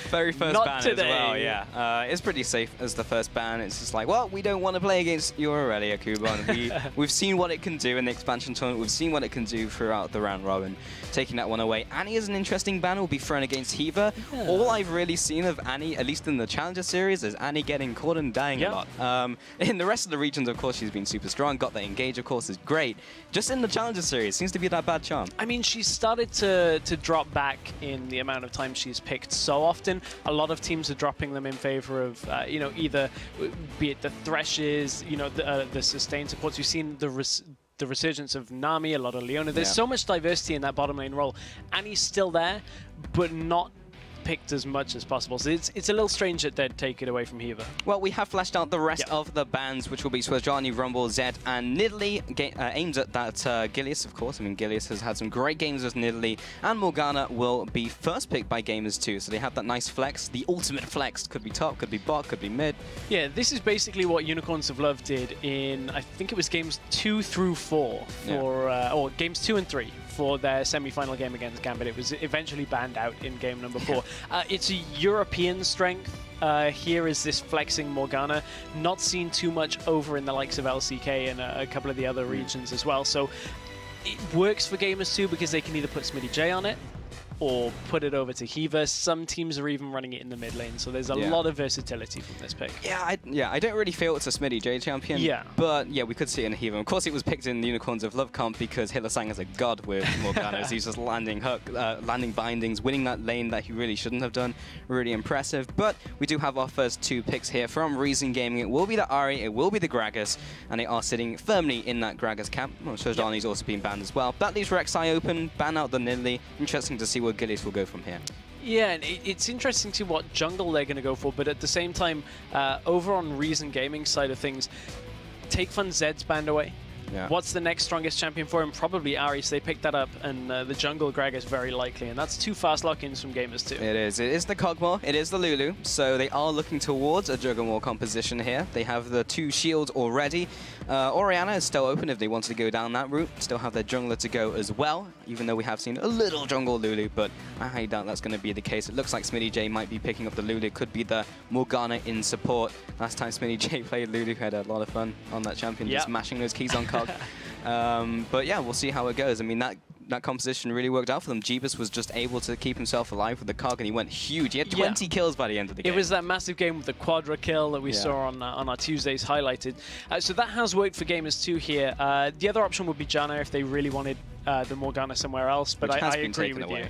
Very first Not ban today. as well, yeah. It's pretty safe as the first ban. It's just like, well, we don't want to play against you already, Kuban. We've seen what it can do in the expansion tournament. We've seen what it can do throughout the round robin. Taking that one away. Annie is an interesting ban. Will be thrown against Hiva. Yeah. All I've really seen of Annie, at least in the Challenger Series, is Annie getting caught and dying a lot. In the rest of the regions, of course, she's been super strong. Got the engage, of course, is great. Just in the Challenger Series, seems to be that bad charm. I mean, she's started to drop back in the amount of time she's picked so often. A lot of teams are dropping them in favor of, you know, either be it the Threshes, you know, the sustained supports. We've seen the resurgence of Nami, a lot of Leona. There's so much diversity in that bottom lane role. Annie's still there, but not picked as much as possible. So it's a little strange that they'd take it away from Hiva. Well, we have flashed out the rest of the bans, which will be Swajani, Rumble, Zed, and Nidalee, aimed at that Gilius, of course. I mean, Gilius has had some great games with Nidalee, and Morgana will be first picked by gamers too. So they have that nice flex, the ultimate flex. Could be top, could be bot, could be mid. Yeah, this is basically what Unicorns of Love did in, I think it was games 2 through 4, for, or games 2 and 3. For their semi-final game against Gambit. It was eventually banned out in game number 4. It's a European strength. Here is this flexing Morgana, not seen too much over in the likes of LCK and a couple of the other regions as well. So it works for gamers too because they can either put Smitty J on it or put it over to Hiva. Some teams are even running it in the mid lane, so there's a lot of versatility from this pick. I don't really feel it's a Smitty J champion, but yeah, we could see it in Hiva. Of course, it was picked in the Unicorns of Love comp because Hitler-Sang is a god with Morgana. He's just landing bindings, winning that lane that he really shouldn't have done. Really impressive. But we do have our first 2 picks here from Reason Gaming. It will be the Ahri, it will be the Gragas, and they are sitting firmly in that Gragas camp. Well, Shojani's also been banned as well. That leaves Rek'Sai open, ban out the Nidalee. Interesting to see where Gilius will go from here. Yeah, and it's interesting to see what jungle they're going to go for, but at the same time, over on Reason Gaming side of things, Take Fun Zed's banned away. What's the next strongest champion for him? Probably Ahri, so they picked that up, and the jungle Gragas is very likely, and that's 2 fast lock-ins from gamers too. It is the Kog'Maw, it is the Lulu, so they are looking towards a Juggernaut composition here. They have the 2 shields already. Orianna is still open if they wanted to go down that route. Still have their jungler to go as well, even though we have seen a little jungle Lulu, but I highly doubt that's going to be the case. It looks like Smitty J might be picking up the Lulu. It could be the Morgana in support. Last time Smitty J played Lulu, had a lot of fun on that champion, just mashing those keys on Cog. But yeah, we'll see how it goes. I mean, that composition really worked out for them. Jeebus was just able to keep himself alive with the Cog, and he went huge. He had 20 kills by the end of the game. It was that massive game with the quadra kill that we saw on our Tuesdays highlighted. So that has worked for gamers too here. The other option would be Janna if they really wanted the Morgana somewhere else, but I agree with you.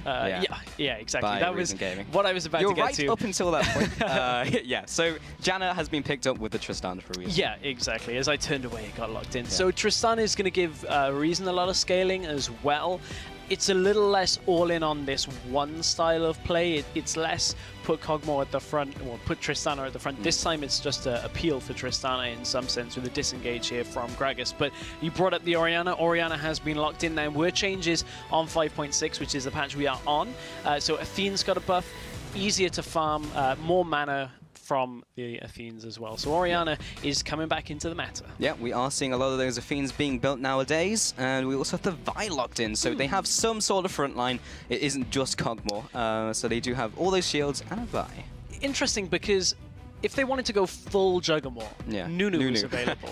Yeah, exactly. That was what I was about to get to. You're right up until that point. Yeah, so Janna has been picked up with the Tristan for Reason. Yeah, exactly. As I turned away, it got locked in. So Tristan is going to give Reason a lot of scaling as well. It's a little less all-in on this one style of play. It's less put Kog'Maw at the front, or put Tristana at the front. This time it's just an appeal for Tristana in some sense with a disengage here from Gragas. But you brought up the Orianna. Orianna has been locked in. There were changes on 5.6, which is the patch we are on. So Athene's got a buff, easier to farm, more mana from the Athenes as well. So Orianna is coming back into the meta. Yeah, we are seeing a lot of those Athenes being built nowadays, and we also have the Vi locked in, so they have some sort of front line. It isn't just Kog'Maw, so they do have all those shields and a Vi. Interesting, because if they wanted to go full Juggernaut, Nunu is available.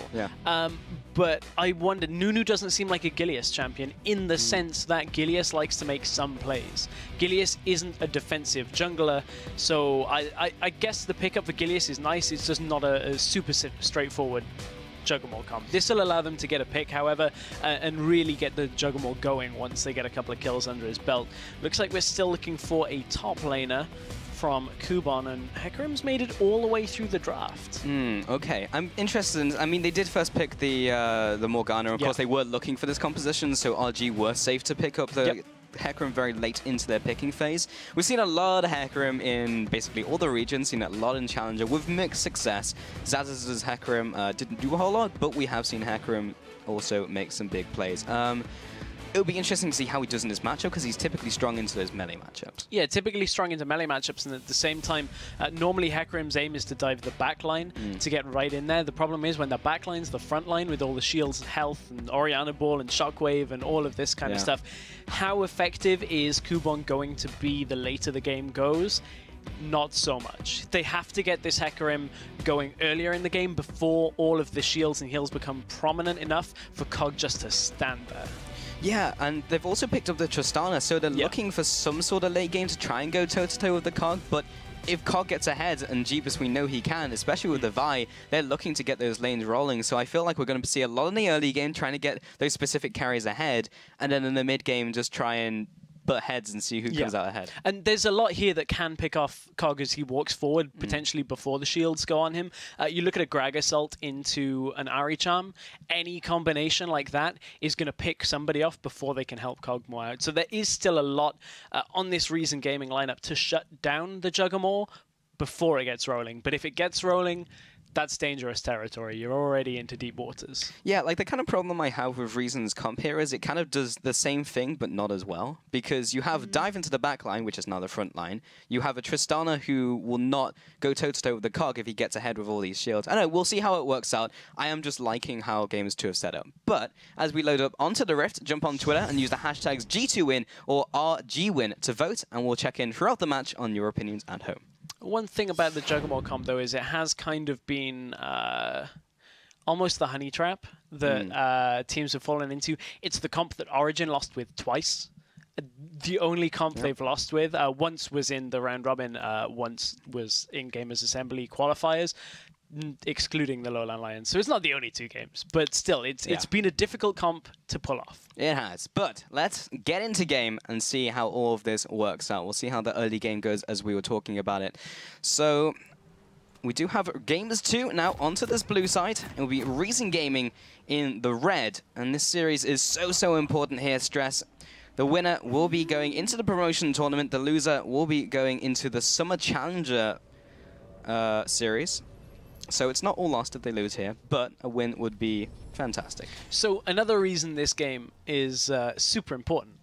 But I wonder, Nunu doesn't seem like a Gilius champion in the sense that Gilius likes to make some plays. Gilius isn't a defensive jungler, so I guess the pickup for Gilius is nice. It's just not a super straightforward Juggernaut comp. This will allow them to get a pick, however, and really get the Juggernaut going once they get a couple of kills under his belt. Looks like we're still looking for a top laner from Kuban, and Hecarim's made it all the way through the draft. Okay, I'm interested in, I mean, they did first pick the Morgana. Of course, they were looking for this composition, so RG were safe to pick up the Hecarim very late into their picking phase. We've seen a lot of Hecarim in basically all the regions, seen a lot in Challenger with mixed success. Zaz's Hecarim didn't do a whole lot, but we have seen Hecarim also make some big plays. It'll be interesting to see how he does in this matchup, because he's typically strong into those melee matchups. Yeah, typically strong into melee matchups, and at the same time, normally Hecarim's aim is to dive the back line to get right in there. The problem is when the back line's the front line with all the shields, health, and Orianna Ball, and Shockwave, and all of this kind of stuff, how effective is Kuban going to be the later the game goes? not so much. They have to get this Hecarim going earlier in the game before all of the shields and heals become prominent enough for COG just to stand there. Yeah, and they've also picked up the Tristana, so they're looking for some sort of late game to try and go toe-to-toe with the COG, but if COG gets ahead, and Jeebus, we know he can, especially with the Vi, they're looking to get those lanes rolling, so I feel like we're going to see a lot in the early game trying to get those specific carries ahead, and then in the mid game just try and butt heads and see who comes out ahead. And there's a lot here that can pick off COG as he walks forward, potentially before the shields go on him. You look at a Grag Assault into an Ahri Charm, any combination like that is going to pick somebody off before they can help COG more out. So there is still a lot on this Reason Gaming lineup to shut down the Juggermore before it gets rolling. But if it gets rolling, that's dangerous territory. You're already into deep waters. Yeah, like the kind of problem I have with Reason's comp here is it kind of does the same thing, but not as well. Because you have Dive into the back line, which is now the front line. You have a Tristana who will not go toe-to-toe with the COG if he gets ahead with all these shields. I know, we'll see how it works out. I am just liking how Gamers 2 have set up. But as we load up onto the Rift, jump on Twitter and use the hashtags G2win or RGwin to vote, and we'll check in throughout the match on your opinions at home. One thing about the Juggermore comp, though, is it has kind of been almost the honey trap that teams have fallen into. It's the comp that Origin lost with twice. The only comp they've lost with, once was in the round robin, once was in Gamers Assembly qualifiers, excluding the Lowland Lions. So it's not the only two games, but still, it's been a difficult comp to pull off. It has, but let's get into game and see how all of this works out. We'll see how the early game goes as we were talking about it. So we do have Gamers 2 now onto this blue side. It will be Reason Gaming in the red, and this series is so important here, Stress. The winner will be going into the promotion tournament. The loser will be going into the Summer Challenger series. So it's not all lost if they lose here, but a win would be fantastic. So another reason this game is super important,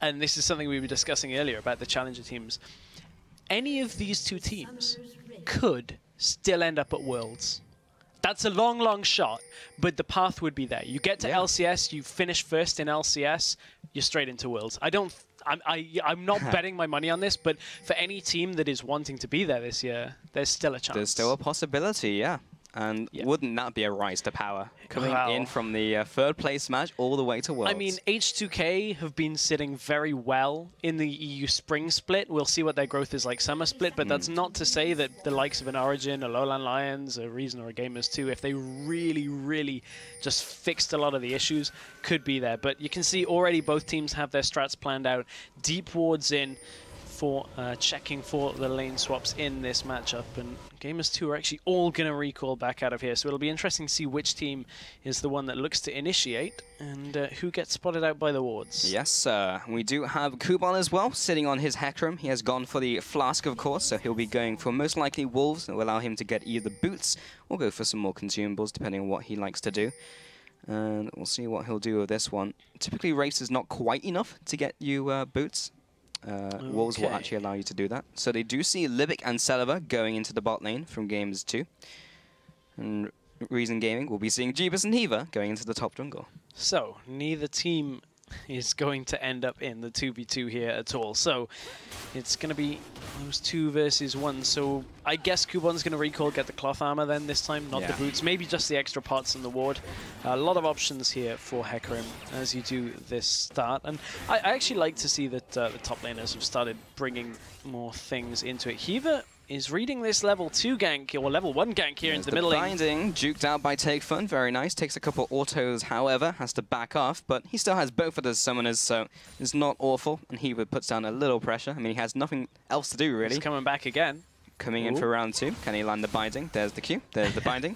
and this is something we were discussing earlier about the Challenger teams, any of these two teams could still end up at Worlds. That's a long shot, but the path would be there. You get to LCS, you finish first in LCS, you're straight into Worlds. I'm not betting my money on this, but for any team that is wanting to be there this year, there's still a chance. There's still a possibility, yeah. And wouldn't that be a rise to power? Coming in from the third place match all the way to Worlds. I mean, H2K have been sitting very well in the EU Spring split. We'll see what their growth is like Summer split, but that's not to say that the likes of an Origin, a Lowland Lions, a Reason, or a Gamers 2, if they really just fixed a lot of the issues, could be there. But you can see already both teams have their strats planned out. Deep wards in for checking for the lane swaps in this matchup, and Gamers 2 are actually all going to recall back out of here, so it'll be interesting to see which team is the one that looks to initiate and who gets spotted out by the wards. Yes, we do have Kuban as well, sitting on his Hecarim. He has gone for the Flask, of course, so he'll be going for most likely Wolves. It will allow him to get either boots or go for some more consumables, depending on what he likes to do. And we'll see what he'll do with this one. Typically, race is not quite enough to get you boots. Wolves will actually allow you to do that. So they do see Libic and Celiva going into the bot lane from Gamers 2. And Reason Gaming will be seeing Jeebus and Hiva going into the top jungle. So neither team is going to end up in the 2v2 here at all. So it's going to be those 2 versus 1. So I guess Kuban's going to recall, get the cloth armor then this time, not the boots. Maybe just the extra pots in the ward. A lot of options here for Hecarim as you do this start. And I actually like to see that the top laners have started bringing more things into it. Hiva is reading this level 2 gank, or level 1 gank here into the middle lane. Binding, juked out by Take Fun, very nice. Takes a couple autos, however, has to back off, but he still has both of his summoners, so it's not awful. And he puts down a little pressure. I mean, he has nothing else to do, really. He's coming back again. Coming in for round 2. Can he land the binding? There's the Q. There's the binding.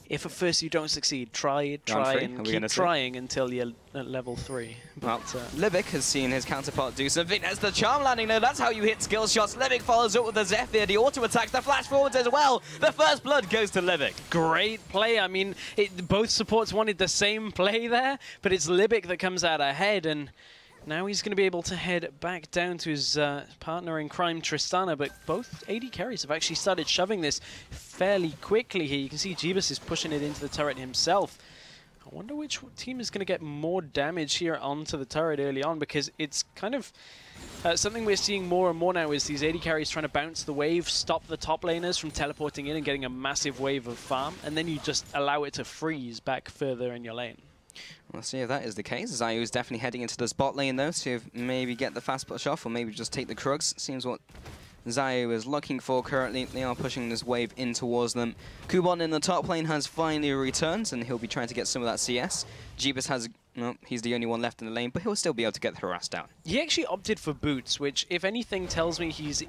If at first you don't succeed, try and keep trying until you're at level 3. Well, Libic has seen his counterpart do something. There's the charm landing there. That's how you hit skill shots. Libic follows up with the Zephyr. The auto attacks, the flash forwards as well. The first blood goes to Libic. Great play. I mean, both supports wanted the same play there, but it's Libic that comes out ahead, and now he's going to be able to head back down to his partner in crime, Tristana, but both AD carries have actually started shoving this fairly quickly here. You can see Jeebus is pushing it into the turret himself. I wonder which team is going to get more damage here onto the turret early on, because it's kind of something we're seeing more and more now is these AD carries trying to bounce the wave, stop the top laners from teleporting in and getting a massive wave of farm, and then you just allow it to freeze back further in your lane. We'll see if that is the case. Zayu is definitely heading into this bot lane though, see if maybe get the fast push off or maybe just take the Krugs. Seems what Zayu is looking for currently. They are pushing this wave in towards them. Kubon in the top lane has finally returned, and he'll be trying to get some of that CS. Jeebus has, no, he's the only one left in the lane, but he'll still be able to get the harass down. He actually opted for boots, which, if anything, tells me he's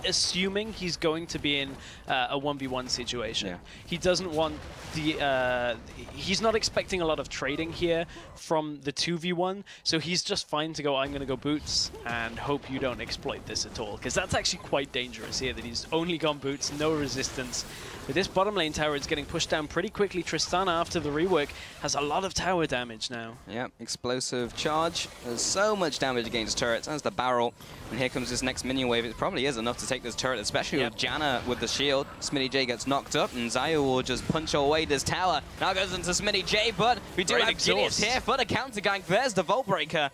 assuming he's going to be in a 1v1 situation. Yeah. He doesn't want the... he's not expecting a lot of trading here from the 2v1, so he's just fine to go, I'm going to go boots and hope you don't exploit this at all, because that's actually quite dangerous here, that he's only gone boots, no resistance. But this bottom lane tower is getting pushed down pretty quickly. Tristana, after the rework, has a lot of tower damage now. Yeah, explosive charge. There's so much damage against turrets. As the barrel. And here comes this next minion wave. It probably is enough to take this turret, especially with Janna with the shield. Smitty J gets knocked up, and Zayu will just punch away this tower. Now goes into Smitty J, but we do have Gilius here for the counter gank. There's the Vault Breaker.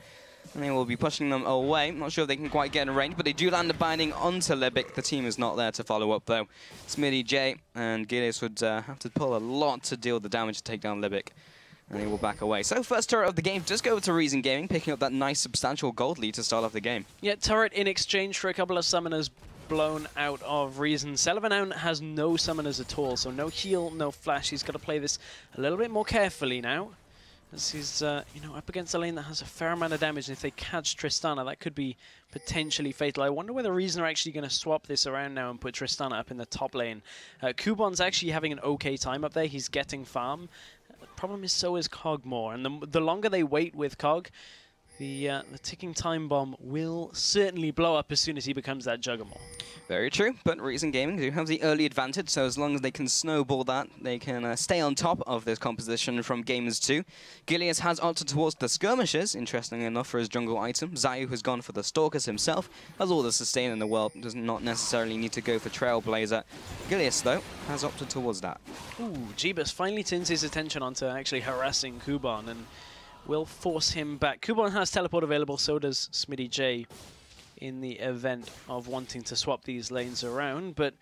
And they will be pushing them away. Not sure if they can quite get in range, but they do land a binding onto Libic. The team is not there to follow up, though. Smitty J and Gilius would have to pull a lot to deal the damage to take down Libic. And they will back away. So first turret of the game does go to Reason Gaming, picking up that nice substantial gold lead to start off the game. Yeah, turret in exchange for a couple of summoners blown out of Reason. Selvanan has no summoners at all, so no heal, no flash. He's got to play this a little bit more carefully now, as he's you know, up against a lane that has a fair amount of damage, and if they catch Tristana, that could be potentially fatal. I wonder whether Reason are actually going to swap this around now and put Tristana up in the top lane. Kubon's actually having an okay time up there. He's getting farm. The problem is so is Cogmore, and the longer they wait with Cog, the ticking time bomb will certainly blow up as soon as he becomes that Juggernaut. Very true, but Reason Gaming do have the early advantage, so as long as they can snowball that, they can stay on top of this composition from Gamers 2. Gilius has opted towards the Skirmishers, interestingly enough, for his jungle item. Zayu has gone for the Stalkers himself, has all the sustain in the world, does not necessarily need to go for Trailblazer. Gilius, though, has opted towards that. Ooh, Jeebus finally turns his attention onto actually harassing Kubon, and will force him back. Kubon has teleport available, so does Smitty J, in the event of wanting to swap these lanes around. But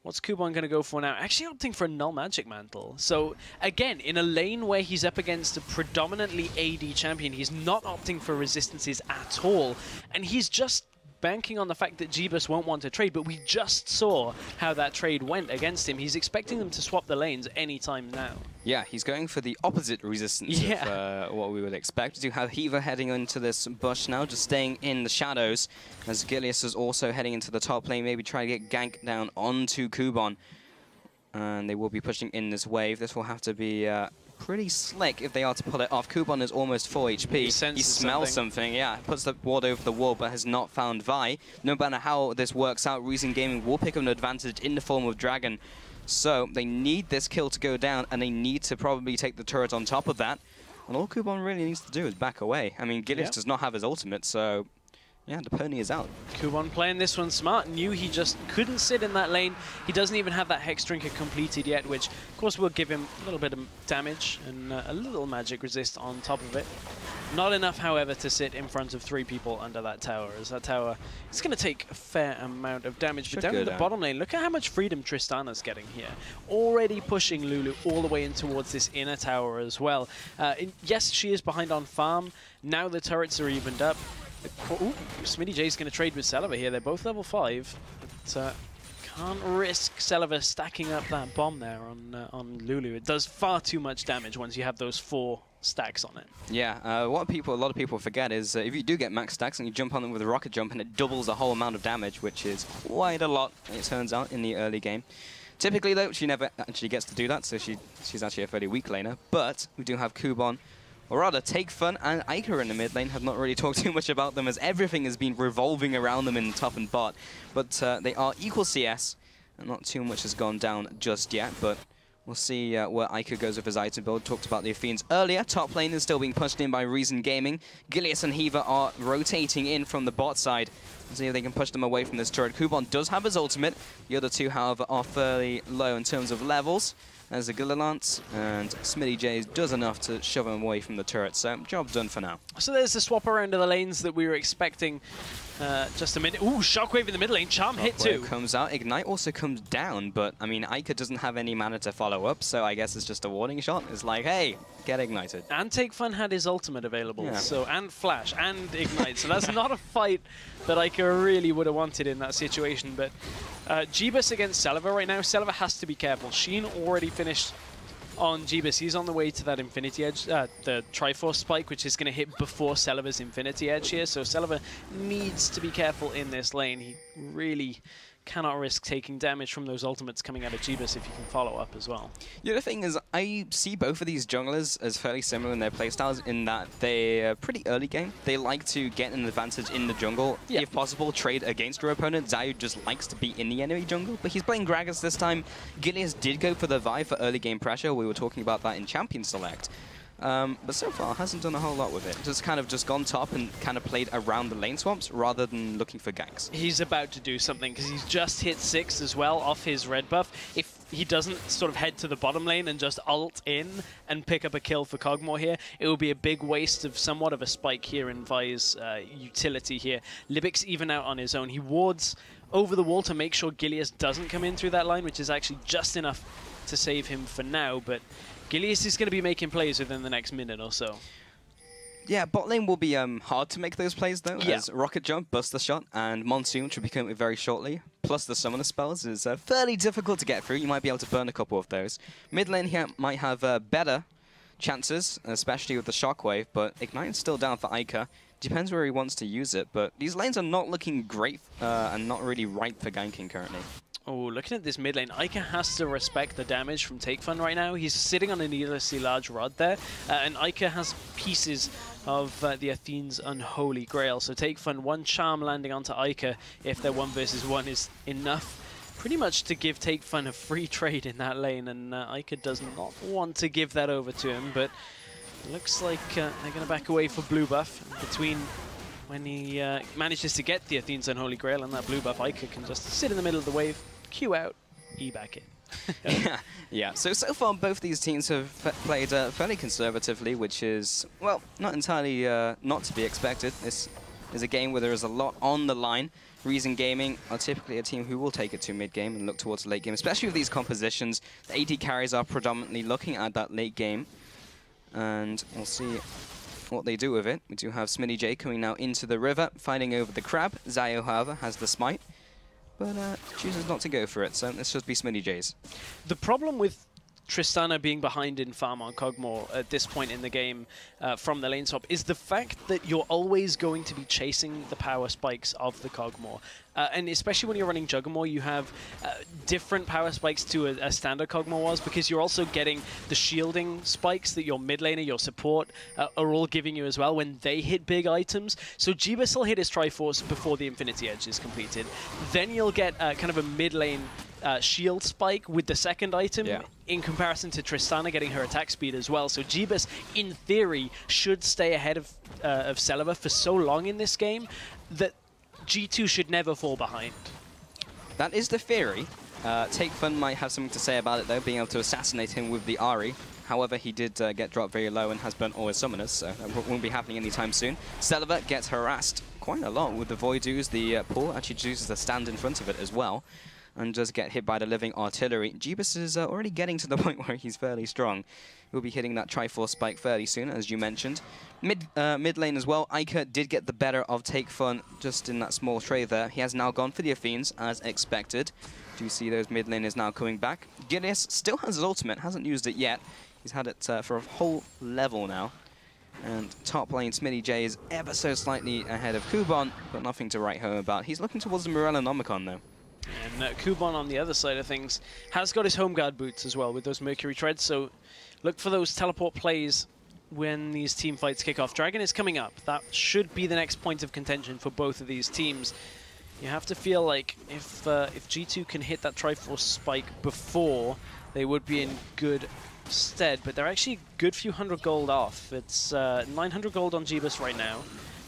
what's Kubon going to go for now? Actually opting for a Null Magic Mantle. So again, in a lane where he's up against a predominantly AD champion, he's not opting for resistances at all. And he's just banking on the fact that Jeebus won't want to trade, but we just saw how that trade went against him. He's expecting them to swap the lanes anytime now. Yeah, he's going for the opposite resistance of what we would expect. We do have Heaver heading into this bush now, just staying in the shadows, as Gilius is also heading into the top lane, maybe try to get ganked down onto Kubon. And they will be pushing in this wave. This will have to be pretty slick if they are to pull it off. Kubon is almost 4 HP. He smells something, yeah. Puts the ward over the wall, but has not found Vi. No matter how this works out, Reason Gaming will pick up an advantage in the form of Dragon. So they need this kill to go down, and they need to probably take the turret on top of that. And all Kubon really needs to do is back away. I mean, Gilius does not have his ultimate, so yeah, the pony is out. Kubon playing this one smart, knew he just couldn't sit in that lane. He doesn't even have that Hex Drinker completed yet, which of course will give him a little bit of damage and a little magic resist on top of it. Not enough, however, to sit in front of 3 people under that tower, as that tower is going to take a fair amount of damage. But down in the bottom lane, look at how much freedom Tristana's getting here. Already pushing Lulu all the way in towards this inner tower as well. Yes, she is behind on farm. Now the turrets are evened up. Ooh, Smitty J's going to trade with Celiva here. They're both level 5. But can't risk Celiva stacking up that bomb there on Lulu. It does far too much damage once you have those 4 stacks on it. Yeah, what a lot of people forget is if you do get max stacks and you jump on them with a rocket jump, and it doubles the whole amount of damage, which is quite a lot, it turns out, in the early game. Typically, though, she never actually gets to do that, so she's actually a fairly weak laner. But we do have Kubon, or rather, Take Fun and Iker in the mid lane. Have not really talked too much about them, as everything has been revolving around them in top and bot. But they are equal CS, and not too much has gone down just yet. But we'll see where Iker goes with his item build. Talked about the Athenes earlier. Top lane is still being pushed in by Reason Gaming. Gilius and Heaver are rotating in from the bot side. See if they can push them away from this turret. Kubon does have his ultimate. The other two, however, are fairly low in terms of levels. There's a Gillilant, and Smitty J does enough to shove him away from the turret, so job done for now. So there's the swap around of the lanes that we were expecting just a minute. Ooh, Shockwave in the mid lane, Charm hit too. Comes out, Ignite also comes down, but I mean, Ica doesn't have any mana to follow up, so I guess it's just a warning shot. It's like, hey, get ignited. And Take Fun had his ultimate available, so and Flash and Ignite, so that's not a fight that Ica really would have wanted in that situation, but Jeebus against Celiva right now. Celiva has to be careful. Sheen already finished on Jeebus. He's on the way to that Infinity Edge, the Triforce Spike, which is going to hit before Celiva's Infinity Edge here. So Celiva needs to be careful in this lane. He really cannot risk taking damage from those ultimates coming out of Jeebus if he can follow up as well. The other thing is, I see both of these junglers as fairly similar in their playstyles in that they're pretty early game. They like to get an advantage in the jungle. Yeah. If possible, trade against your opponent. Zayu just likes to be in the enemy jungle, but he's playing Gragas this time. Gilius did go for the Vi for early game pressure. We were talking about that in Champion Select. But so far, hasn't done a whole lot with it. Just kind of gone top and kind of played around the lane swaps rather than looking for ganks. He's about to do something because he's just hit 6 as well off his red buff. If he doesn't sort of head to the bottom lane and just ult in and pick up a kill for Kog'Maw here, it will be a big waste of somewhat of a spike here in Vi's utility here. Libic's even out on his own. He wards over the wall to make sure Gilius doesn't come in through that line, which is actually just enough to save him for now, but Gilius is going to be making plays within the next minute or so. Yeah, bot lane will be hard to make those plays, though, as Rocket Jump, Buster Shot, and Monsoon, which will be coming very shortly, plus the Summoner spells, is fairly difficult to get through. You might be able to burn a couple of those. Mid lane here might have better chances, especially with the Shockwave, but Ignite's still down for Ica. Depends where he wants to use it, but these lanes are not looking great and not really ripe for ganking currently. Oh, looking at this mid lane, Ica has to respect the damage from Take Fun right now. He's sitting on a needlessly large rod there, and Ica has pieces of the Athene's Unholy Grail. So Take Fun, one charm landing onto Ica if their 1 versus 1 is enough, pretty much to give Take Fun a free trade in that lane, and Ica does not want to give that over to him, but it looks like they're going to back away for blue buff between when he manages to get the Athene's Unholy Grail and that blue buff. Ica can just sit in the middle of the wave, Q out, E back in. Yeah. So far both these teams have played fairly conservatively, which is, well, not entirely not to be expected. This is a game where there is a lot on the line. Reason Gaming are typically a team who will take it to mid-game and look towards the late game, especially with these compositions. The AD carries are predominantly looking at that late game, and we'll see what they do with it. We do have Smitty J coming now into the river, fighting over the crab. Zayu, however, has the smite, but chooses not to go for it, so let's just be Smitty J's. The problem with Tristana being behind in farm on Kog'Maw at this point in the game from the lane swap is the fact that you're always going to be chasing the power spikes of the Kog'Maw. And especially when you're running Juggernaut, you have different power spikes to a standard Kog'Maw was, because you're also getting the shielding spikes that your mid laner, your support are all giving you as well when they hit big items. So Jeebus will hit his Triforce before the Infinity Edge is completed. Then you'll get kind of a mid lane shield spike with the second item in comparison to Tristana getting her attack speed as well. So Jeebus, in theory, should stay ahead of Celiva for so long in this game that G2 should never fall behind. That is the theory. Take Fun might have something to say about it, though, being able to assassinate him with the Ahri. However, he did get dropped very low and has burnt all his summoners, so that won't be happening anytime soon. Celiva gets harassed quite a lot with the Voidoo's. The Paul actually chooses to stand in front of it as well, and does get hit by the living artillery. Jeebus is already getting to the point where he's fairly strong. He'll be hitting that Triforce spike fairly soon, as you mentioned. Mid lane as well, Ica did get the better of Take Fun just in that small trade there. He has now gone for the Athenes, as expected. Do you see those mid laners now coming back? Gilius still has his ultimate, hasn't used it yet. He's had it for a whole level now. And top lane, Smitty J is ever so slightly ahead of Kubon, but nothing to write home about. He's looking towards the Morellonomicon, though. And Kubon on the other side of things has got his home guard boots as well with those Mercury Treads, so look for those teleport plays when these team fights kick off. Dragon is coming up. That should be the next point of contention for both of these teams. You have to feel like if G2 can hit that Triforce spike before, they would be in good stead, but they're actually a good few hundred gold off. It's 900 gold on Jeebus right now.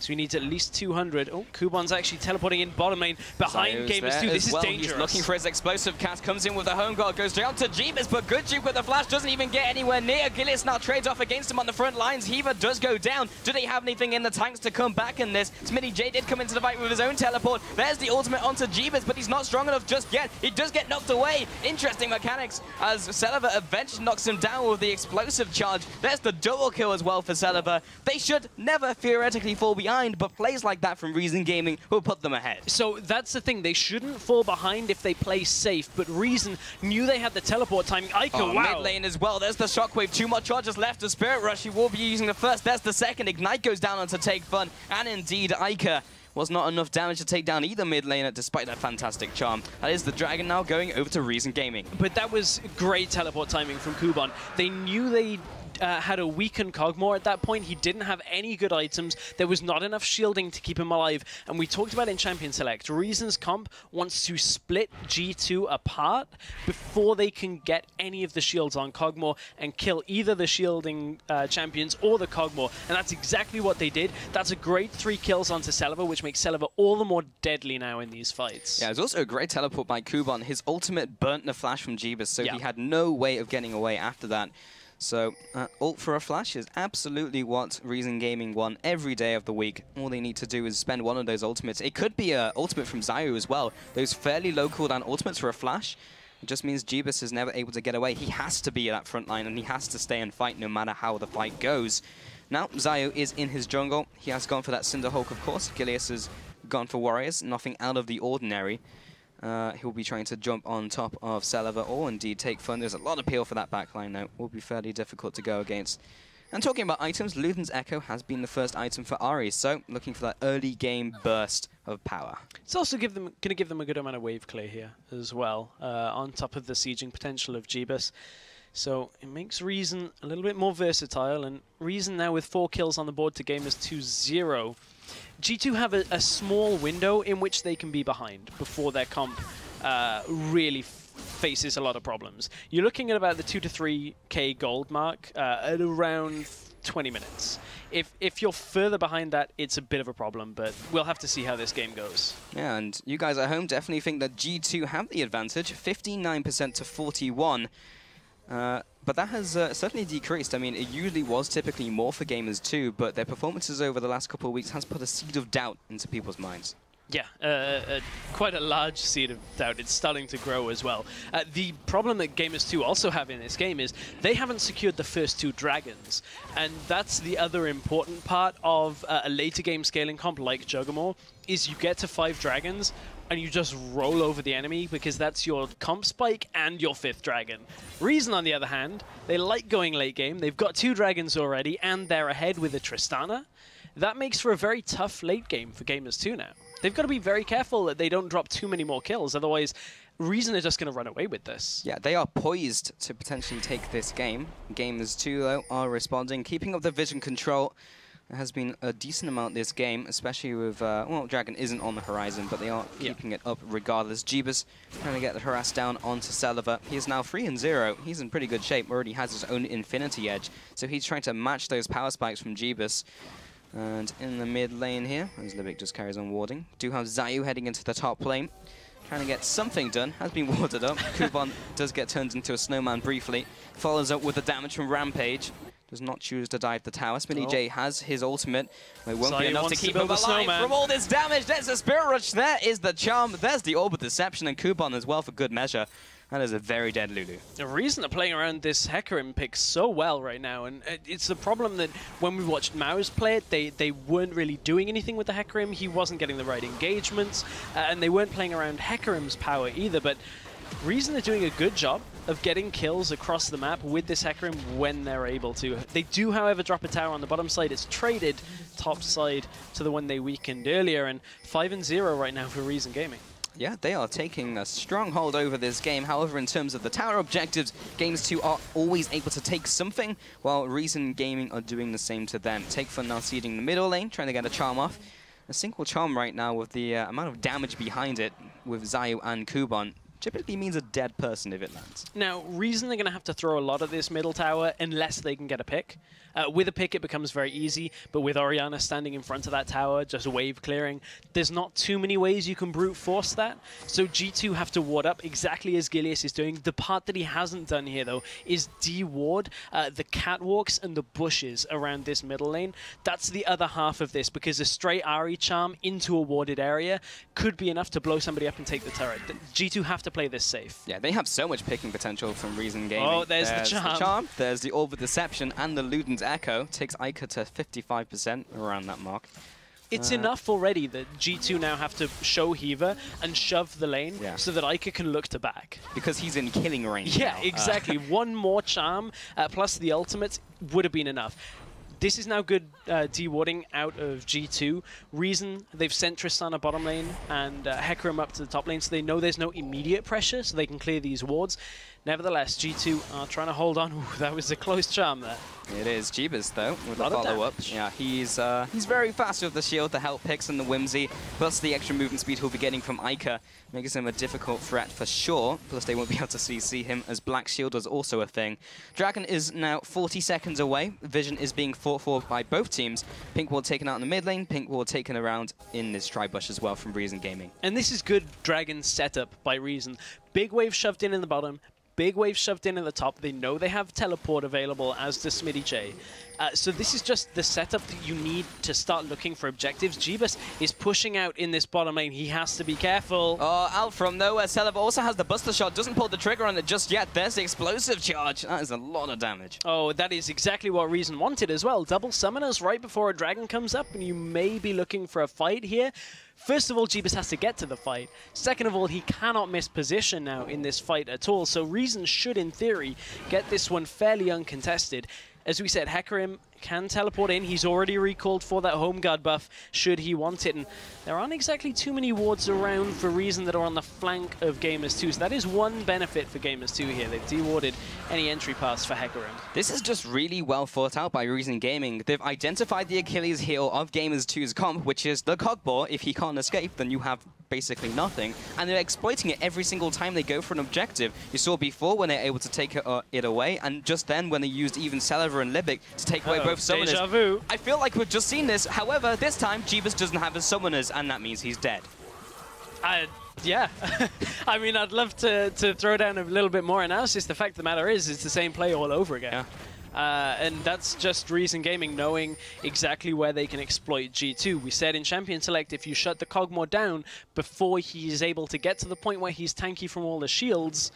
So he needs at least 200. Oh, Kuban's actually teleporting in bottom lane behind Gamers2. This is dangerous. He's looking for his explosive cast, comes in with the home guard, goes down to Jeebus, but good juke with the flash, doesn't even get anywhere near. Gilius now trades off against him on the front lines. Heaver does go down. Do they have anything in the tanks to come back in this? Smitty J did come into the fight with his own teleport. There's the ultimate onto Jeebus, but he's not strong enough just yet. He does get knocked away. Interesting mechanics as Celiva eventually knocks him down with the explosive charge. There's the double kill as well for Celiva. They should never theoretically fall behind, but plays like that from Reason Gaming will put them ahead. So that's the thing. They shouldn't fall behind if they play safe, but Reason knew they had the teleport timing. Ica, wow. Mid lane as well. There's the shockwave. 2 more charges left to Spirit Rush. He will be using the first. There's the second. Ignite goes down onto Take Fun. And indeed, Ica was not enough damage to take down either mid laner despite that fantastic charm. That is the Dragon now going over to Reason Gaming. But that was great teleport timing from Kuban. They knew they had a weakened Cogmore at that point. He didn't have any good items. There was not enough shielding to keep him alive. And we talked about in Champion Select, Reason's comp wants to split G2 apart before they can get any of the shields on Cogmore and kill either the shielding champions or the Cogmore. And that's exactly what they did. That's a great 3 kills onto Celiva, which makes Celiva all the more deadly now in these fights. Yeah, it was also a great teleport by Kuban. His ultimate burnt the flash from Jeebus, so he had no way of getting away after that. So, ult for a flash is absolutely what Reason Gaming want every day of the week. All they need to do is spend one of those ultimates. It could be an ultimate from Zayu as well. Those fairly low cooldown ultimates for a flash. It just means Jeebus is never able to get away. He has to be at that front line, and he has to stay and fight no matter how the fight goes. Now, Zayu is in his jungle. He has gone for that Cinderhulk, of course. Gilius has gone for Warriors. Nothing out of the ordinary. He'll be trying to jump on top of Celiva or indeed Take Fun. There's a lot of peel for that backline now. Will be fairly difficult to go against. And talking about items, Luthen's Echo has been the first item for Ari, so looking for that early game burst of power. It's also going to give them a good amount of wave clear here as well, on top of the sieging potential of Jeebus. So it makes Reason a little bit more versatile, and Reason now with 4 kills on the board to Gamers 2-0. G2 have a small window in which they can be behind before their comp really faces a lot of problems. You're looking at about the 2 to 3k gold mark at around 20 minutes. If you're further behind that, it's a bit of a problem, but we'll have to see how this game goes. Yeah, and you guys at home definitely think that G2 have the advantage, 59% to 41%. But that has certainly decreased. I mean, it usually was typically more for Gamers too, but their performances over the last couple of weeks has put a seed of doubt into people's minds. Yeah, quite a large seed of doubt. It's starting to grow as well. The problem that Gamers2 also have in this game is they haven't secured the first 2 dragons. And that's the other important part of a later game scaling comp like Juggermore, is you get to 5 dragons and you just roll over the enemy because that's your comp spike and your 5th dragon. Reason, on the other hand, they like going late game. They've got 2 dragons already and they're ahead with a Tristana. That makes for a very tough late game for Gamers2 now. They've got to be very careful that they don't drop too many more kills, otherwise Reason are just going to run away with this. Yeah, they are poised to potentially take this game. Gamers2, though, are responding, keeping up the vision control. There has been a decent amount this game, especially with, well, Dragon isn't on the horizon, but they are keeping it up regardless. Jeebus trying to get the harass down onto Celiva. He is now 3-0. He's in pretty good shape, already has his own Infinity Edge, so he's trying to match those power spikes from Jeebus. And in the mid lane here, as Libic just carries on warding, do have Zayu heading into the top lane, trying to get something done, has been warded up. Kuban does get turned into a snowman briefly, follows up with the damage from Rampage, does not choose to dive the tower. Smitty J has his ultimate, it won't be enough to keep him alive from all this damage. There's a Spirit Rush, there is the charm, there's the Orb of Deception, and Kuban as well for good measure. That is a very dead Lulu. The reason they're playing around this Hecarim pick so well right now, and it's the problem that when we watched Maus play it, they weren't really doing anything with the Hecarim. He wasn't getting the right engagements, and they weren't playing around Hecarim's power either. But Reason are doing a good job of getting kills across the map with this Hecarim when they're able to. They do, however, drop a tower on the bottom side. It's traded top side to the one they weakened earlier, and 5-0 right now for Reason Gaming. Yeah, they are taking a strong hold over this game. However, in terms of the tower objectives, Gamers2 are always able to take something, while Reason Gaming are doing the same to them. Take Fun now seeding the middle lane, trying to get a charm off. A single charm right now with the amount of damage behind it with Zayu and Kuban. typically means a dead person if it lands. Now, Reason are going to have to throw a lot of this middle tower unless they can get a pick. With a pick, it becomes very easy, but with Orianna standing in front of that tower, just wave clearing, there's not too many ways you can brute force that. So G2 have to ward up exactly as Gilius is doing. The part that he hasn't done here, though, is de-ward the catwalks and the bushes around this middle lane. That's the other half of this, because a straight Ahri charm into a warded area could be enough to blow somebody up and take the turret. G2 have to play this safe. Yeah, they have so much picking potential from Reason Gaming. Oh, there's the charm. There's the Orb of Deception and the Luden's Echo. Takes Ica to 55% around that mark. It's enough already that G2 now have to show Heaver and shove the lane so that Ica can look to back. Because he's in killing range Yeah, now. exactly. One more charm plus the ultimate would have been enough. This is now good de-warding out of G2. Reason, they've sent Tristana bottom lane and Hecarim up to the top lane, so they know there's no immediate pressure, so they can clear these wards. Nevertheless, G2 are trying to hold on. Ooh, that was a close charm there. It is. Jeebus, though, with the follow-up. Yeah, he's very fast with the shield, the help picks, and the whimsy, plus the extra movement speed he'll be getting from Ica makes him a difficult threat for sure. Plus, they won't be able to see him, as Black Shield was also a thing. Dragon is now 40 seconds away. Vision is being fought for by both teams. Pink Ward taken out in the mid lane, Pink Ward taken around in this tri-bush as well from Reason Gaming. And this is good Dragon setup by Reason. Big wave shoved in the bottom. Big wave shoved in at the top. They know they have teleport available, as does Smitty J. So this is just the setup that you need to start looking for objectives. Jeebus is pushing out in this bottom lane. He has to be careful. Oh, out from nowhere. Celev also has the Buster Shot. Doesn't pull the trigger on it just yet. There's the explosive charge. That is a lot of damage. Oh, that is exactly what Reason wanted as well. Double summoners right before a dragon comes up, and you may be looking for a fight here. First of all, Jeebus has to get to the fight. Second of all, he cannot miss position now in this fight at all. So Reason should, in theory, get this one fairly uncontested. As we said, Hecarim can teleport in. He's already recalled for that home guard buff should he want it. And there aren't exactly too many wards around for Reason that are on the flank of Gamers 2. So that is one benefit for Gamers 2 here. They've de-warded any entry pass for Hecarim. This is just really well thought out by Reason Gaming. They've identified the Achilles heel of Gamers 2's comp, which is the Cogball. If he can't escape, then you have basically nothing. And they're exploiting it every single time they go for an objective. You saw before when they're able to take it away, and just then when they used even Celever and Libic to take away both summoners. Deja vu. I feel like we've just seen this. However, this time, Jeebus doesn't have his summoners, and that means he's dead. Yeah. I mean, I'd love to throw down a little bit more analysis. The fact of the matter is, it's the same play all over again. Yeah. And that's just Reason Gaming knowing exactly where they can exploit G2. We said in Champion Select, if you shut the Cogmore down before he's able to get to the point where he's tanky from all the shields,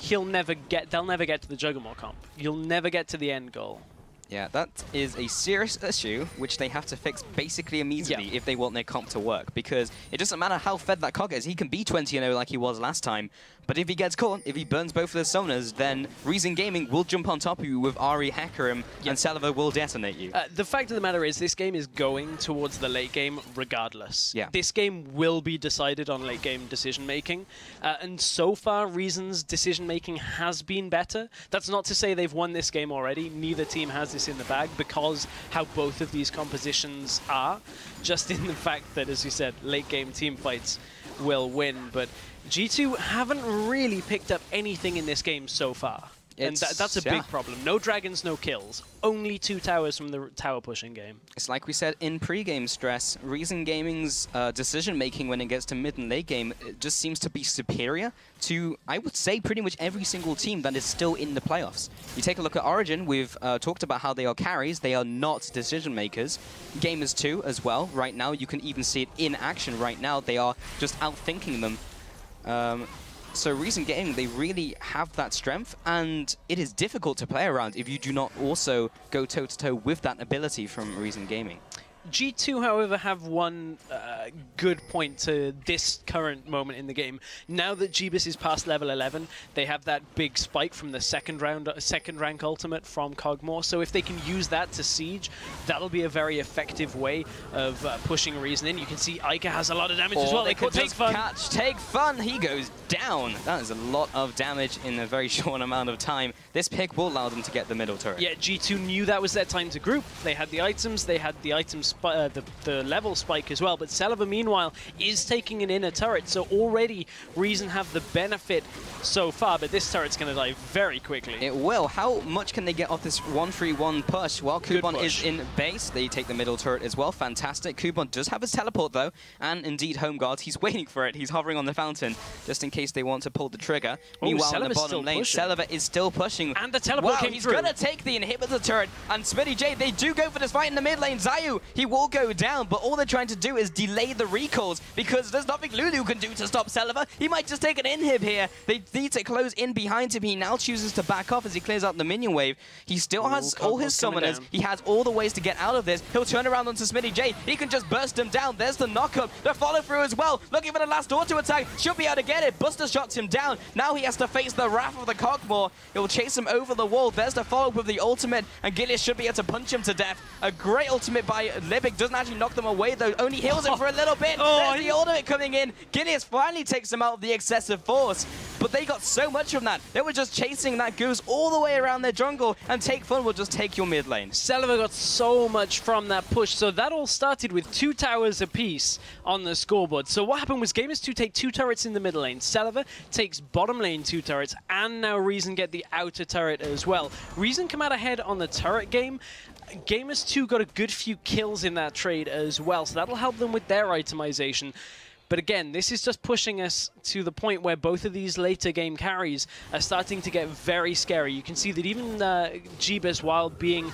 they'll never get to the Juggernaut comp. You'll never get to the end goal. Yeah, that is a serious issue, which they have to fix basically immediately if they want their comp to work. Because it doesn't matter how fed that Cog is, he can be 20-0 like he was last time. But if he gets caught, if he burns both of the summoners, then Reason Gaming will jump on top of you with Ahri, Hecarim, and Celever will detonate you. The fact of the matter is, this game is going towards the late game regardless. Yeah. This game will be decided on late game decision-making. And so far, Reason's decision-making has been better. That's not to say they've won this game already. Neither team has this in the bag because how both of these compositions are. Just in the fact that, as you said, late game team fights will win. But G2 haven't really picked up anything in this game so far. And that's a big problem. No dragons, no kills. Only 2 towers from the tower pushing game. It's like we said in pre-game stress, Reason Gaming's decision-making when it gets to mid and late game just seems to be superior to, I would say, pretty much every single team that is still in the playoffs. You take a look at Origin, we've talked about how they are carries, they are not decision-makers. Gamers 2 as well, right now, you can even see it in action right now. They are just outthinking them. So Reason Gaming, they really have that strength, and it is difficult to play around if you do not also go toe-to-toe with that ability from Reason Gaming. G2, however, have one good point to this current moment in the game. Now that Jeebus is past level 11, they have that big spike from the second rank ultimate from Cogmore. So if they can use that to siege, that'll be a very effective way of pushing Reason in. You can see Ica has a lot of damage as well. They could Take Fun. He goes down. That is a lot of damage in a very short amount of time. This pick will allow them to get the middle turret. Yeah, G2 knew that was their time to group. They had the items the level spike as well. But Celeber, meanwhile, is taking an inner turret, so already Reason have the benefit so far, but this turret's going to die very quickly. It will. How much can they get off this 1-3-1 push? Well, Kuban is in base. They take the middle turret as well. Fantastic. Kuban does have his teleport, though, and indeed home guards. He's waiting for it. He's hovering on the fountain, just in case they want to pull the trigger. Meanwhile, in the bottom lane, Celeber is still pushing. And the teleport came he's through. He's going to take the inhibitor turret, and Smitty J, they do go for this fight in the mid lane. Zayu, he will go down, but all they're trying to do is delay the recalls, because there's nothing Lulu can do to stop Celeber. He might just take an inhib here. They need to close in behind him. He now chooses to back off as he clears out the minion wave. He still has all his summoners. He has all the ways to get out of this. He'll turn around onto Smitty J. He can just burst him down. There's the knock-up. The follow-through as well. Looking for the last auto attack. Should be able to get it. Buster shots him down. Now he has to face the wrath of the Cogmore. He'll chase him over the wall. There's the follow-up with the ultimate, and Gilius should be able to punch him to death. A great ultimate by Libic. Doesn't actually knock them away, though. Only heals him for a little bit. There's the ultimate coming in. Gilius finally takes him out of the excessive force, but they got so much from that. They were just chasing that goose all the way around their jungle, and Take Fun will just take your mid lane. Celeber got so much from that push, so that all started with 2 towers apiece on the scoreboard. So what happened was Gamers2 take 2 turrets in the middle lane. Celeber takes bottom lane 2 turrets, and now Reason get the outer turret as well. Reason come out ahead on the turret game. Gamers2 got a good few kills in that trade as well, so that'll help them with their itemization. But again, this is just pushing us to the point where both of these later game carries are starting to get very scary. You can see that even Jeebus, while being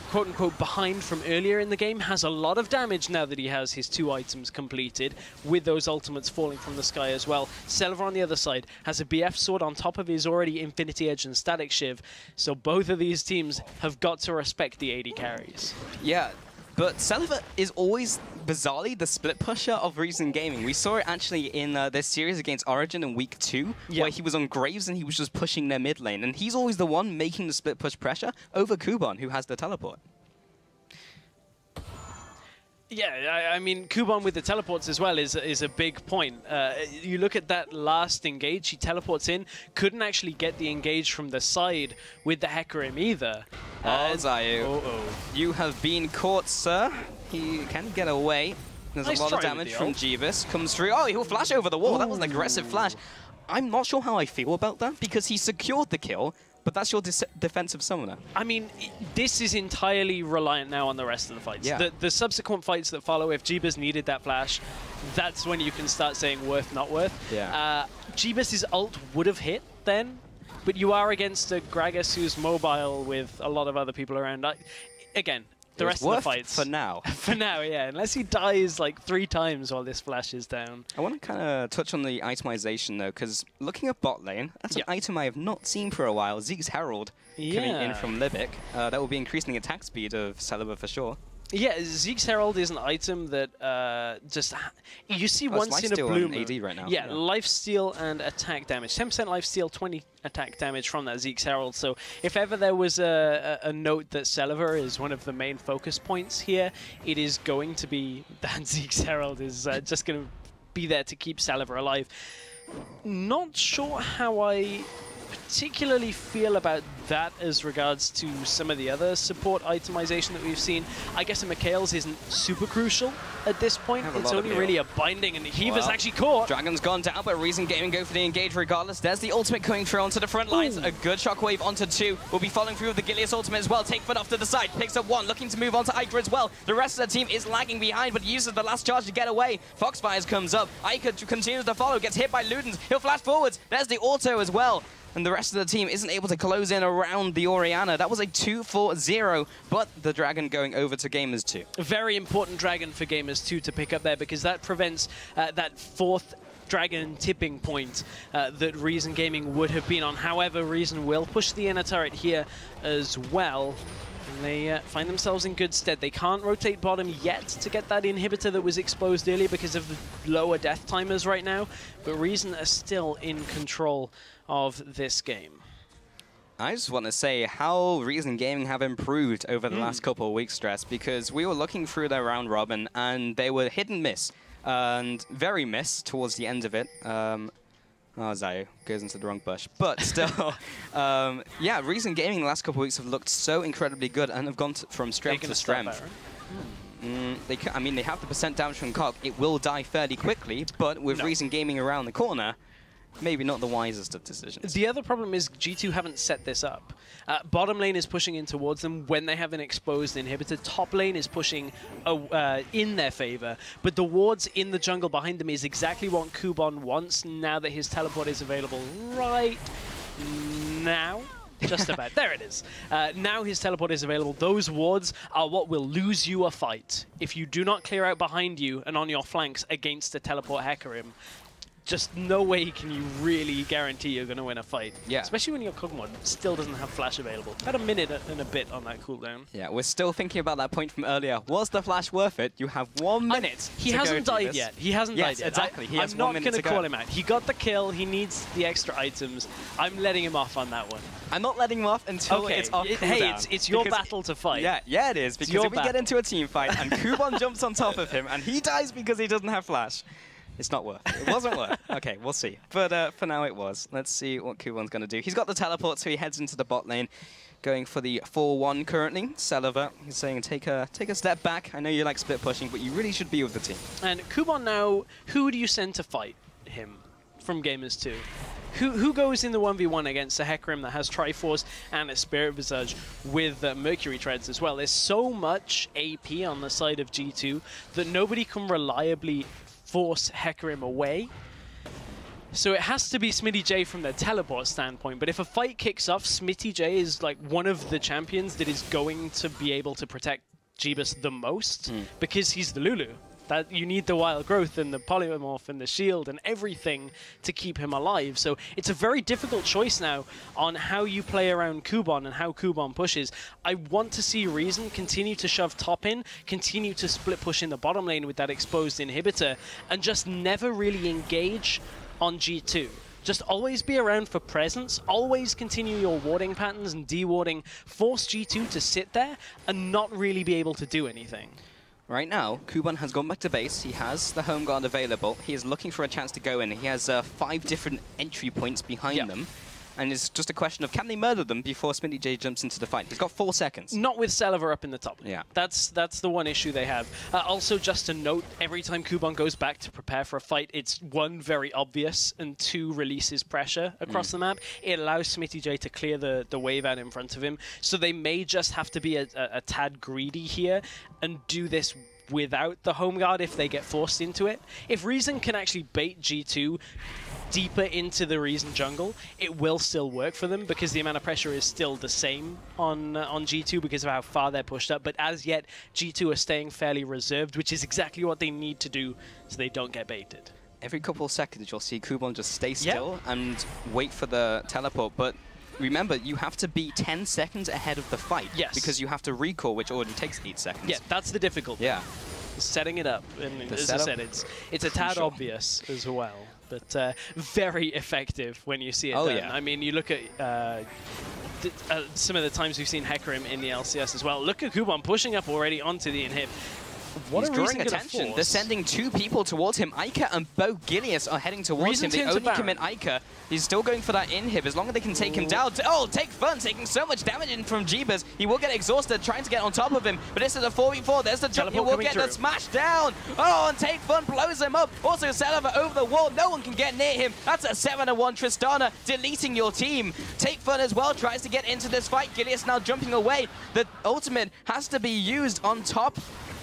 quote-unquote behind from earlier in the game, has a lot of damage now that he has his 2 items completed, with those ultimates falling from the sky as well. Celeber on the other side has a BF sword on top of his already Infinity Edge and Static Shiv, so both of these teams have got to respect the AD carries. Yeah. But Celeber is always, bizarrely, the split pusher of Reason Gaming. We saw it actually in their series against Origin in Week 2, where he was on Graves and he was just pushing their mid lane. And he's always the one making the split push pressure over Kuban, who has the teleport. Yeah, I mean, Kuban with the teleports as well is a big point. You look at that last engage, he teleports in, couldn't actually get the engage from the side with the Hecarim either. Zayu, you have been caught, sir. He can get away. There's a lot of damage from Jeebus. Comes through. Oh, he'll flash over the wall. That was an aggressive flash. I'm not sure how I feel about that, because he secured the kill, but that's your defensive summoner. I mean, this is entirely reliant now on the rest of the fights. Yeah. The subsequent fights that follow, if Jeebus needed that flash, that's when you can start saying worth, not worth. Yeah. Jeebus' ult would have hit then, but you are against a Gragas who's mobile with a lot of other people around. Again, the rest of the fights. For now. For now, yeah. Unless he dies like 3 times while this flash is down. I want to kind of touch on the itemization, though, because looking at bot lane, that's an item I have not seen for a while. Zeke's Herald coming in from Libic. That will be increasing the attack speed of Celeber for sure. Yeah, Zeke's Herald is an item that just you see once in a blue moon. AD right now. Yeah, lifesteal and attack damage. 10% lifesteal, 20 attack damage from that Zeke's Herald. So if ever there was a note that Celeber is one of the main focus points here, it is going to be that Zeke's Herald is just going to be there to keep Celeber alive. Not sure how I particularly feel about that as regards to some of the other support itemization that we've seen. I guess a Mikhail's isn't super crucial at this point. It's only really a binding, and Heaver's actually caught. Dragon's gone down, but Reason Gaming go for the engage regardless. There's the ultimate coming through onto the front lines. A good shockwave onto 2. We'll be following through with the Gilius ultimate as well. Take Foot off to the side, picks up 1, looking to move on to Iker as well. The rest of the team is lagging behind, but uses the last charge to get away. Foxfires comes up. Iker continues to follow, gets hit by Ludens. He'll flash forwards. There's the auto as well. And the rest of the team isn't able to close in around the Orianna. That was a 2-4-0, but the Dragon going over to Gamers2. A very important Dragon for Gamers2 to pick up there, because that prevents that 4th Dragon tipping point that Reason Gaming would have been on. However, Reason will push the inner turret here as well. And they find themselves in good stead. They can't rotate bottom yet to get that inhibitor that was exposed earlier because of the lower death timers right now, but Reason are still in control of this game. I just want to say how Reason Gaming have improved over the last couple of weeks, Stress, because we were looking through their round robin and they were hit and miss, and very miss towards the end of it. Zayu goes into the wrong bush. But still, yeah, Reason Gaming the last couple of weeks have looked so incredibly good and have gone from strength to strength. I mean, they have the percent damage from Cog. It will die fairly quickly, but with Reason Gaming around the corner, maybe not the wisest of decisions. The other problem is G2 haven't set this up. Bottom lane is pushing in towards them when they have an exposed inhibitor. Top lane is pushing in their favor, but the wards in the jungle behind them is exactly what Kubon wants now that his teleport is available right now. Just about. There it is. Now his teleport is available. Those wards are what will lose you a fight. If you do not clear out behind you and on your flanks against a teleport Hecarim, just no way can you really guarantee you're going to win a fight. Yeah. Especially when your Kog'Maw still doesn't have flash available. Had a minute and a bit on that cooldown. Yeah, we're still thinking about that point from earlier. Was the flash worth it? You have 1 minute. He hasn't died yet. He hasn't died yet. Exactly. He has I'm 1 not minute going to call him out. He got the kill. He needs the extra items. I'm letting him off on that one. I'm not letting him off until it's off cooldown. Hey, it's your battle to fight. Yeah, it is. Because if we get into a team fight and Kubon jumps on top of him and he dies because he doesn't have flash, it's not worth it. It wasn't worth. Okay, we'll see. But for now, it was. Let's see what Kubon's going to do. He's got the teleport, so he heads into the bot lane, going for the 4-1 currently. Celiver, he's saying, take a step back. I know you like split pushing, but you really should be with the team. And Kubon now, who do you send to fight him from Gamers 2? Who goes in the 1v1 against a Hecarim that has Triforce and a Spirit Visage with Mercury Treads as well? There's so much AP on the side of G2 that nobody can reliably force Hecarim away. So it has to be Smitty J from their teleport standpoint, but if a fight kicks off, Smitty J is like one of the champions that is going to be able to protect Jeebus the most because he's the Lulu. That you need the wild growth and the polymorph and the shield and everything to keep him alive. So it's a very difficult choice now on how you play around Kubon and how Kubon pushes. I want to see Reason continue to shove top in, continue to split push in the bottom lane with that exposed inhibitor, and just never really engage on G2. Just always be around for presence, always continue your warding patterns and de-warding, force G2 to sit there and not really be able to do anything. Right now, Kubon has gone back to base. He has the home guard available. He is looking for a chance to go in. He has 5 different entry points behind them. And it's just a question of, can they murder them before Smitty J jumps into the fight? He's got 4 seconds. Not with Celiver up in the top. Yeah. That's the one issue they have. Also, just to note, every time Kubon goes back to prepare for a fight, it's 1, very obvious, and 2, releases pressure across the map. It allows Smitty J to clear the wave out in front of him. So they may just have to be a tad greedy here and do this without the home guard if they get forced into it. If Reason can actually bait G2 deeper into the Reason jungle, it will still work for them because the amount of pressure is still the same on G2 because of how far they're pushed up. But as yet, G2 are staying fairly reserved, which is exactly what they need to do so they don't get baited. Every couple of seconds, you'll see Kubon just stay still and wait for the teleport. But remember, you have to be 10 seconds ahead of the fight. Yes. Because you have to recall, which already takes 8 seconds. Yeah, that's the difficulty. Yeah. Setting it up. And as I said, it's a tad obvious as well. But very effective when you see it done. Yeah. I mean, you look at some of the times we've seen Hecarim in the LCS as well. Look at Kubon pushing up already onto the inhib. He's drawing attention. They're sending 2 people towards him. Ica and Bo Gilius are heading towards him. They only commit Ica. He's still going for that inhib. As long as they can take him down. Oh, Take Fun taking so much damage in from Jeebus. He will get exhausted trying to get on top of him. But this is a 4v4. There's the jump. He will get the smash down. Oh, and Take Fun blows him up. Also, Celiver over the wall. No one can get near him. That's a 7-1 Tristana deleting your team. Take Fun as well tries to get into this fight. Gilius now jumping away. The ultimate has to be used on top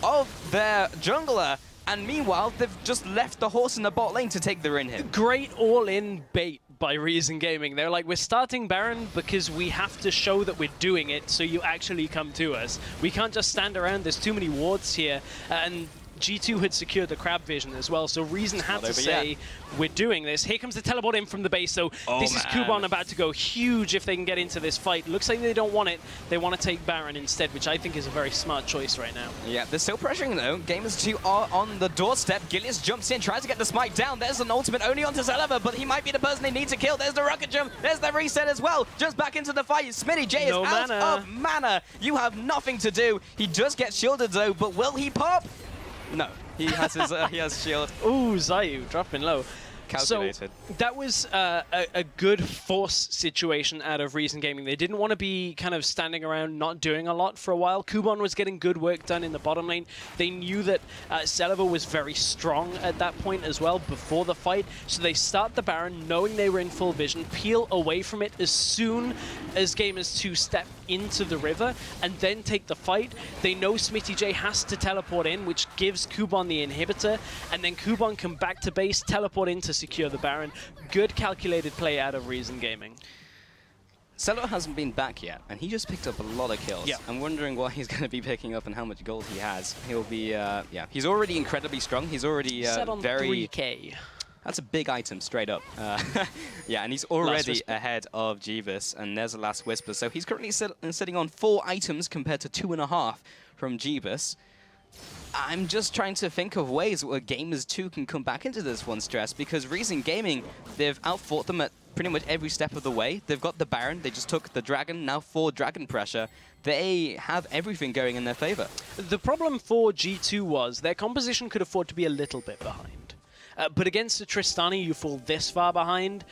of their jungler, and meanwhile they've just left the horse in the bot lane to take the inhib. Great all-in bait by Reason Gaming. They're like, we're starting Baron because we have to show that we're doing it, so you actually come to us. We can't just stand around, there's too many wards here, and G2 had secured the crab vision as well, so Reason had to say, we're doing this. Here comes the teleport in from the base, so this is Kubon about to go huge if they can get into this fight. Looks like they don't want it. They want to take Baron instead, which I think is a very smart choice right now. Yeah, they're still pressuring though. Gamers 2 are on the doorstep. Gilius jumps in, tries to get the smite down. There's an ultimate only onto Celiver, but he might be the person they need to kill. There's the rocket jump. There's the reset as well. Jumps back into the fight. Smitty J is out of mana. You have nothing to do. He does get shielded though, but will he pop? No. He has his he has shield. Ooh, Zayu dropping low. Calculated. So that was a good force situation out of Reason Gaming. They didn't want to be kind of standing around not doing a lot for a while. Kuban was getting good work done in the bottom lane. They knew that Celaver was very strong at that point as well before the fight. So they start the Baron knowing they were in full vision, peel away from it as soon as Gamers 2 step into the river and then take the fight. They know Smitty J has to teleport in, which gives Kuban the inhibitor, and then Kuban can back to base, teleport in to secure the Baron. Good calculated play out of Reason Gaming. Celaver hasn't been back yet, and he just picked up a lot of kills. Yeah. I'm wondering what he's going to be picking up and how much gold he has. He'll be, yeah, he's already incredibly strong. He's already set on very... 3K. That's a big item, straight up. Yeah, and he's already ahead of Jeebus, and there's a Last Whisper. So he's currently sitting on 4 items compared to 2.5 from Jeebus. I'm just trying to think of ways where Gamers 2 can come back into this one stress, because Reason Gaming, they've outfought them at pretty much every step of the way. They've got the Baron, they just took the Dragon, now 4 Dragon pressure. They have everything going in their favor. The problem for G2 was their composition could afford to be a little bit behind. But against the Tristani, you fall this far behind,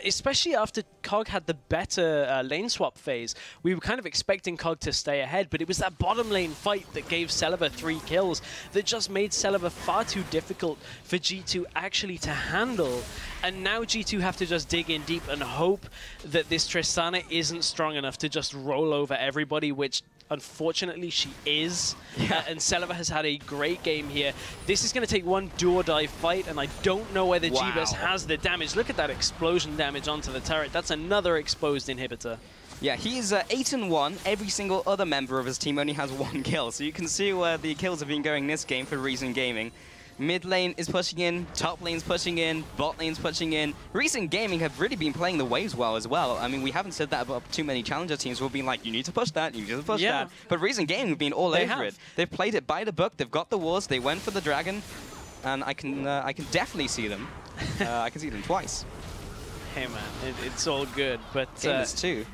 especially after Cog had the better lane swap phase. We were kind of expecting Cog to stay ahead, but it was that bottom lane fight that gave Celaver 3 kills that just made Celaver far too difficult for G2 actually to handle. And now G2 have to just dig in deep and hope that this Tristana isn't strong enough to just roll over everybody, which unfortunately she is. Yeah. And Celaver has had a great game here. This is going to take one do-or-die fight, and I don't know whether Jeebus has the damage. Look at that explosion damage onto the turret. That's another exposed inhibitor. Yeah, he's 8-1. Every single other member of his team only has 1 kill. So you can see where the kills have been going this game for Reason Gaming. Mid lane is pushing in, top lane's pushing in, bot lane's pushing in. Reason Gaming have really been playing the waves well as well. I mean, we haven't said that about too many challenger teams. We've been like, you need to push that, you need to push that. But Reason Gaming have been all over it. They've played it by the book. They've got the wars. They went for the Dragon, and I can definitely see them. I can see them twice. Hey man, it's all good. But Gamers too.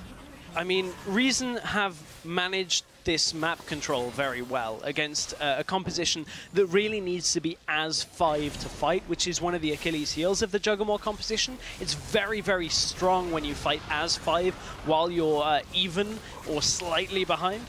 I mean, Reason have managed this map control very well against a composition that really needs to be as 5 to fight, which is one of the Achilles heels of the Juggernaut composition. It's very, very strong when you fight as 5 while you're even or slightly behind.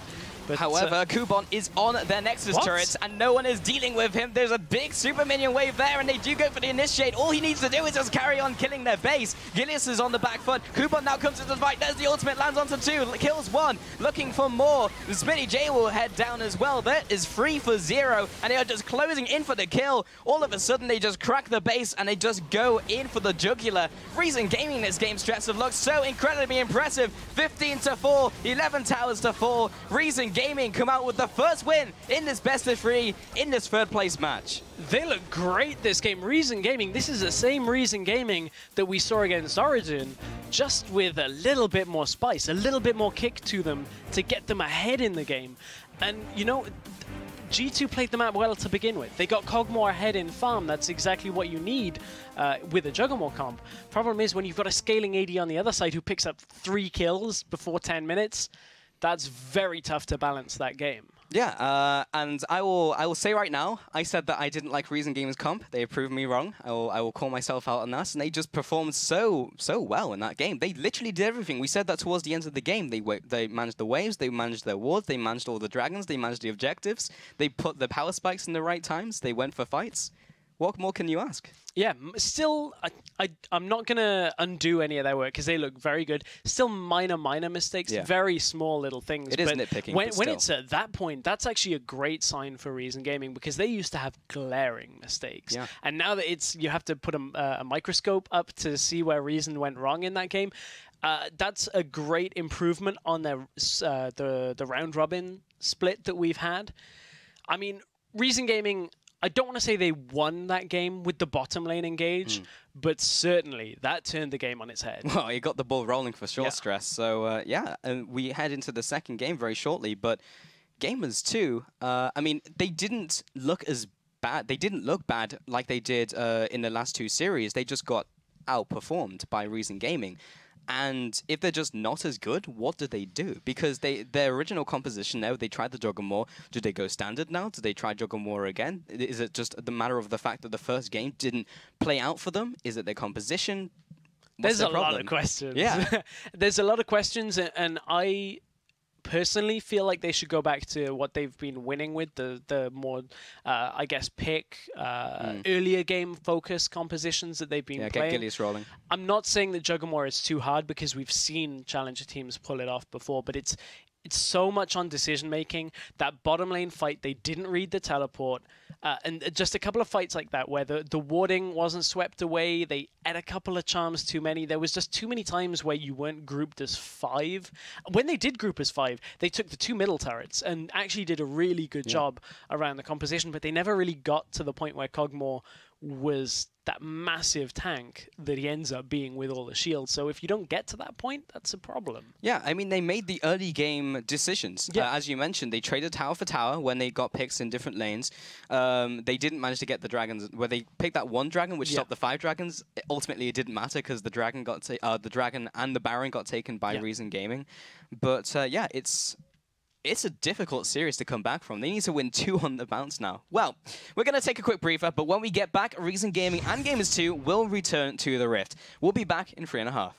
But, however, Kuban is on their Nexus turrets, and no one is dealing with him. There's a big super minion wave there, and they do go for the initiate. All he needs to do is just carry on killing their base. Gilius is on the back foot. Kuban now comes into the fight. There's the ultimate, lands onto 2, kills 1, looking for more. Smitty J will head down as well. That is 3 for 0, and they are just closing in for the kill. All of a sudden, they just crack the base, and they just go in for the jugular. Reason Gaming this game stretch have looked so incredibly impressive. 15-4, 11 towers to 4. Reason Gaming come out with the first win in this best of 3 in this 3rd place match. They look great this game. Reason Gaming, this is the same Reason Gaming that we saw against Origin, just with a little bit more spice, a little bit more kick to them to get them ahead in the game. And, you know, G2 played the map well to begin with. They got Cogmore ahead in farm. That's exactly what you need with a Juggernaut comp. Problem is, when you've got a scaling AD on the other side who picks up 3 kills before 10 minutes, that's very tough to balance that game. Yeah, and I will say right now, I said that I didn't like Reason Gaming's comp. They have proven me wrong. I will call myself out on that, and they just performed so well in that game. They literally did everything. We said that towards the end of the game. They managed the waves, they managed their wards, they managed all the dragons, they managed the objectives, they put the power spikes in the right times, they went for fights. What more can you ask? Yeah, still, I'm not going to undo any of their work because they look very good. Still minor mistakes, very small little things. It is nitpicking, when it's at that point, that's actually a great sign for Reason Gaming because they used to have glaring mistakes. Yeah. And now that you have to put a microscope up to see where Reason went wrong in that game, that's a great improvement on the round robin split that we've had. I mean, Reason Gaming, I don't want to say they won that game with the bottom lane engaged, but certainly that turned the game on its head. Well, it got the ball rolling for sure, Stress. So, yeah, and we head into the second game very shortly. But Gamers 2, I mean, they didn't look as bad. They didn't look bad like they did in the last 2 series. They just got outperformed by Reason Gaming. And if they're just not as good, what do they do? Because their original composition now, they tried the Juggermore. Do they go standard now? Do they try Juggermore again? Is it just the matter of the fact that the first game didn't play out for them? Is it their composition? There's a lot of questions. Yeah. There's a lot of questions, and I personally feel like they should go back to what they've been winning with, the more, I guess, earlier game focus compositions that they've been playing. Get Gilius rolling. I'm not saying that Juggermore is too hard, because we've seen challenger teams pull it off before, but it's so much on decision making. That bottom lane fight, they didn't read the teleport, and just a couple of fights like that where the warding wasn't swept away. They had a couple of charms too many. There was just too many times where you weren't grouped as 5. When they did group as 5, they took the 2 middle turrets and actually did a really good job around the composition, but they never really got to the point where Kog'Maw was that massive tank that he ends up being with all the shields. So if you don't get to that point, that's a problem. Yeah, I mean, they made the early game decisions. Yeah. As you mentioned, they traded tower for tower when they got picks in different lanes. They didn't manage to get the dragons, where they picked that 1 dragon, which stopped the 5 dragons. Ultimately, it didn't matter because the dragon and the Baron got taken by Reason Gaming. But yeah, it's a difficult series to come back from. They need to win 2 on the bounce now. Well, we're going to take a quick briefer, but when we get back, Reason Gaming and Gamers 2 will return to the Rift. We'll be back in 3.5.